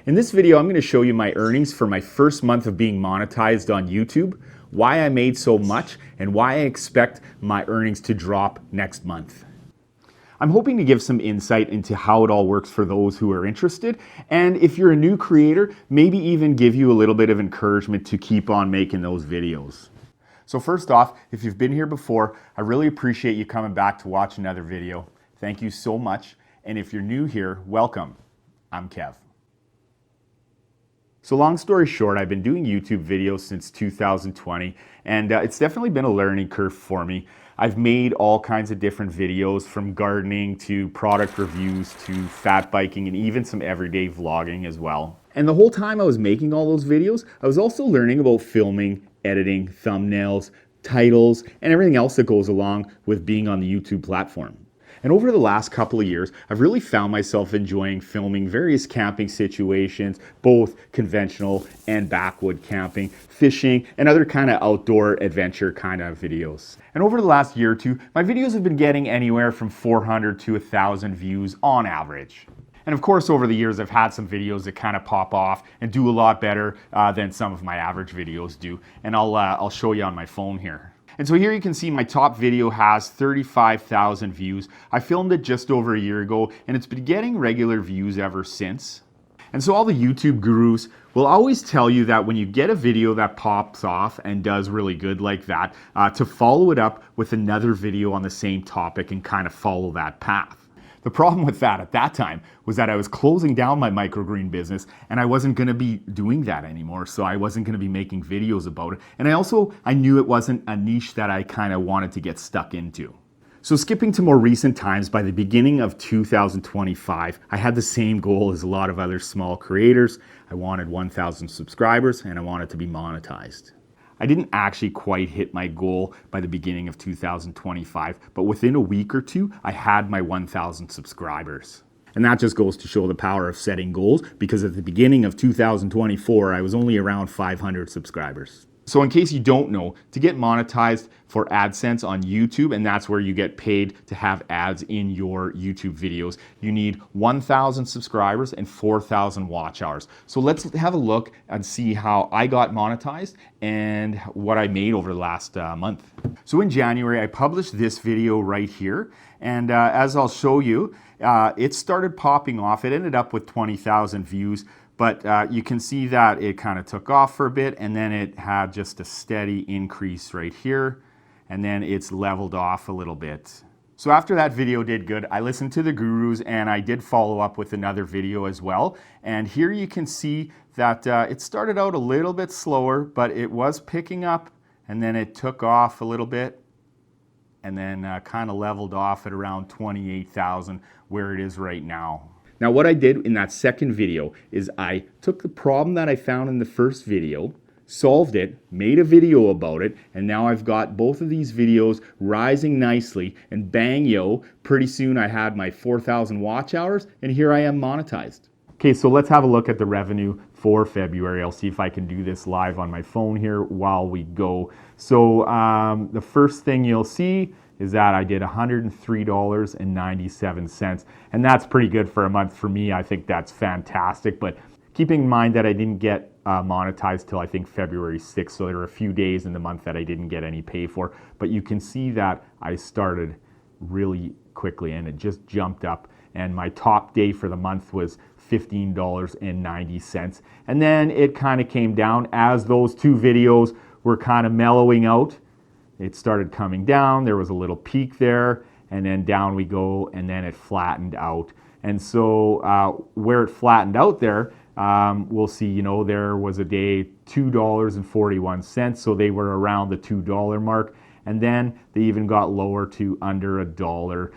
In this video, I'm going to show you my earnings for my first month of being monetized on YouTube, why I made so much, and why I expect my earnings to drop next month. I'm hoping to give some insight into how it all works for those who are interested, and if you're a new creator, maybe even give you a little bit of encouragement to keep on making those videos. So first off, if you've been here before, I really appreciate you coming back to watch another video. Thank you so much. And if you're new here, welcome. I'm Kev. So long story short, I've been doing YouTube videos since 2020, and it's definitely been a learning curve for me. I've made all kinds of different videos, from gardening to product reviews to fat biking and even some everyday vlogging as well. And the whole time I was making all those videos, I was also learning about filming, editing, thumbnails, titles, and everything else that goes along with being on the YouTube platform. And over the last couple of years, I've really found myself enjoying filming various camping situations, both conventional and backwood camping, fishing, and other kind of outdoor adventure kind of videos. And over the last year or two, my videos have been getting anywhere from 400 to 1,000 views on average. And of course, over the years, I've had some videos that kind of pop off and do a lot better than some of my average videos do. And I'll show you on my phone here. And so here you can see my top video has 35,000 views. I filmed it just over a year ago, and it's been getting regular views ever since. And so all the YouTube gurus will always tell you that when you get a video that pops off and does really good like that, to follow it up with another video on the same topic and kind of follow that path. The problem with that at that time was that I was closing down my microgreen business and I wasn't going to be doing that anymore. So I wasn't going to be making videos about it. And I knew it wasn't a niche that I kind of wanted to get stuck into. So skipping to more recent times, by the beginning of 2025, I had the same goal as a lot of other small creators. I wanted 1,000 subscribers and I wanted to be monetized. I didn't actually quite hit my goal by the beginning of 2025, but within a week or two, I had my 1,000 subscribers. And that just goes to show the power of setting goals, because at the beginning of 2024, I was only around 500 subscribers. So in case you don't know, to get monetized for AdSense on YouTube, and that's where you get paid to have ads in your YouTube videos, you need 1,000 subscribers and 4,000 watch hours. So let's have a look and see how I got monetized and what I made over the last month. So in January, I published this video right here. And as I'll show you, it started popping off. It ended up with 20,000 views. But you can see that it kind of took off for a bit, and then it had just a steady increase right here, and then it's leveled off a little bit. So after that video did good, I listened to the gurus and I did follow up with another video as well. And here you can see that it started out a little bit slower, but it was picking up, and then it took off a little bit, and then kind of leveled off at around 28,000 where it is right now. Now what I did in that second video is I took the problem that I found in the first video, solved it, made a video about it, and now I've got both of these videos rising nicely, and bang yo, pretty soon I had my 4,000 watch hours, and here I am monetized. Okay, so let's have a look at the revenue for February. I'll see if I can do this live on my phone here while we go. So the first thing you'll see is that I did $103.97. And that's pretty good for a month for me. I think that's fantastic. But keeping in mind that I didn't get monetized till I think February 6th. So there were a few days in the month that I didn't get any pay for. But you can see that I started really quickly and it just jumped up. And my top day for the month was $15.90. And then it kind of came down as those two videos were kind of mellowing out. It started coming down, there was a little peak there, and then down we go, and then it flattened out. And so where it flattened out there, we'll see, there was a day $2.41, so they were around the $2 mark. And then they even got lower to under $1,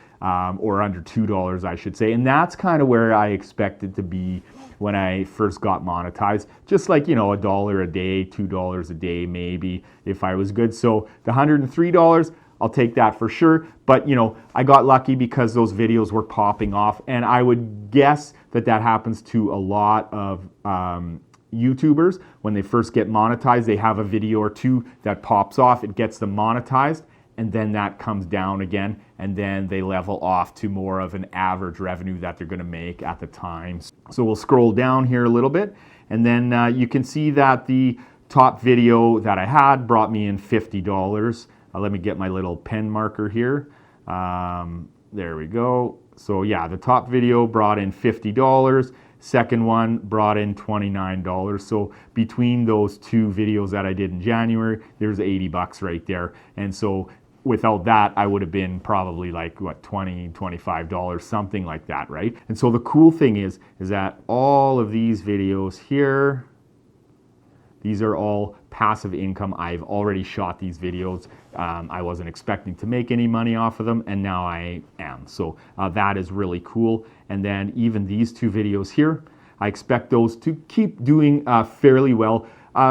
or under $2, I should say. And that's kind of where I expected to be when I first got monetized. Just like, $1 a day, $2 a day, maybe, if I was good. So the $103, I'll take that for sure. But, I got lucky because those videos were popping off. And I would guess that that happens to a lot of YouTubers. When they first get monetized, they have a video or two that pops off, it gets them monetized, and then that comes down again, and then they level off to more of an average revenue that they're going to make at the time. So we'll scroll down here a little bit, and then you can see that the top video that I had brought me in $50. Let me get my little pen marker here. There we go. So yeah, the top video brought in $50. Second one brought in $29. So between those two videos that I did in January, there's $80 right there. And so without that, I would have been probably like, what, $20, $25, something like that, right? And so the cool thing is that all of these videos here, these are all passive income. I've already shot these videos. I wasn't expecting to make any money off of them, and now I am. So that is really cool. And then even these two videos here, I expect those to keep doing fairly well.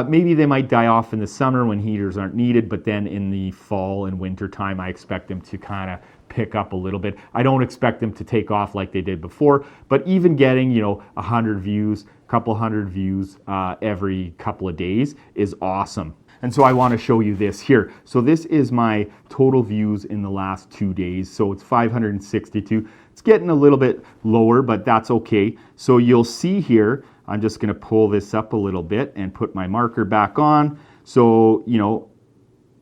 Maybe they might die off in the summer when heaters aren't needed, but then in the fall and winter time, I expect them to kind of pick up a little bit. I don't expect them to take off like they did before, but even getting, 100 views, couple hundred views every couple of days is awesome. And so I want to show you this here. So this is my total views in the last 2 days. So it's 562. It's getting a little bit lower, but that's okay. So you'll see here, I'm just going to pull this up a little bit and put my marker back on. So,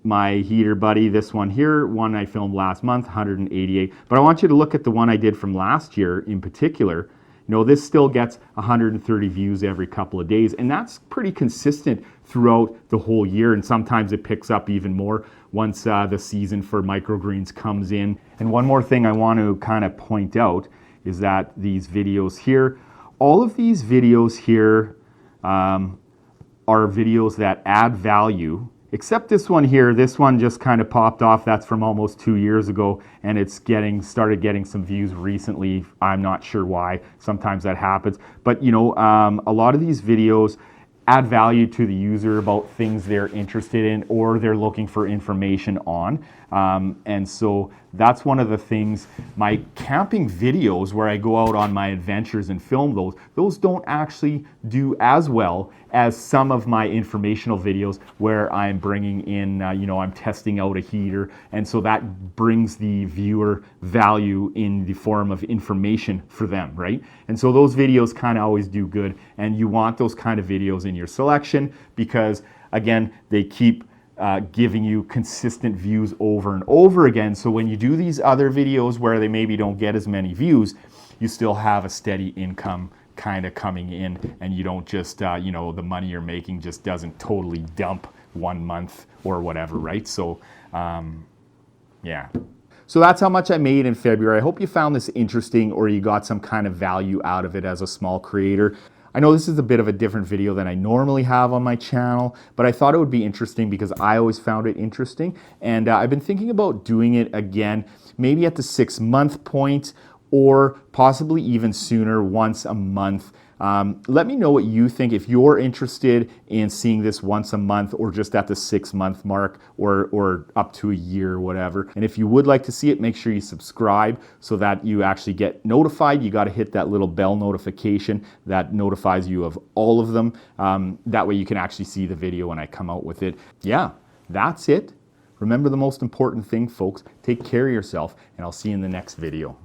my heater buddy, this one here, one I filmed last month, 188. But I want you to look at the one I did from last year in particular. This still gets 130 views every couple of days, and that's pretty consistent throughout the whole year, and sometimes it picks up even more once the season for microgreens comes in. And one more thing I want to kind of point out is that these videos here, all of these videos here are videos that add value, except this one here. This one just kind of popped off. That's from almost 2 years ago, and it's started getting some views recently. I'm not sure why. Sometimes that happens. But a lot of these videos add value to the user about things they're interested in or they're looking for information on. And so that's one of the things, my camping videos where I go out on my adventures and film those don't actually do as well as some of my informational videos where I'm bringing in, I'm testing out a heater. And so that brings the viewer value in the form of information for them, right? And so those videos kind of always do good. And you want those kind of videos in your selection because, again, they keep giving you consistent views over and over again. So when you do these other videos where they maybe don't get as many views, you still have a steady income kind of coming in, and you don't just, the money you're making just doesn't totally dump 1 month or whatever, right? So, yeah. So that's how much I made in February. I hope you found this interesting or you got some kind of value out of it as a small creator. I know this is a bit of a different video than I normally have on my channel, but I thought it would be interesting because I always found it interesting. And I've been thinking about doing it again, maybe at the 6-month point or possibly even sooner, once a month. Let me know what you think if you're interested in seeing this once a month or just at the 6-month mark or up to a year or whatever. And if you would like to see it, make sure you subscribe so that you actually get notified. You got to hit that little bell notification that notifies you of all of them. That way you can actually see the video when I come out with it. Yeah, that's it. Remember the most important thing, folks. Take care of yourself, and I'll see you in the next video.